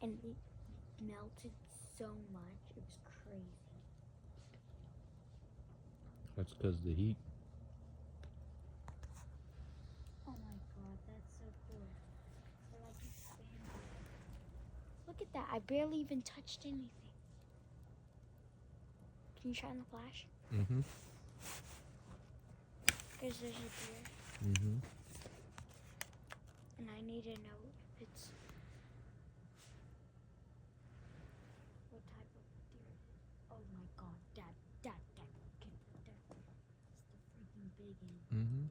and it melted so much. It was crazy. That's because the heat. Oh my god, that's so cool. I like this bamboo. Look at that. I barely even touched anything. Can you shine the flash? Mm-hmm. Because there's a deer. Mm-hmm. And I need to know if it's what type of deer it is. Oh my god, Dad. It's the freaking big one. Mm-hmm.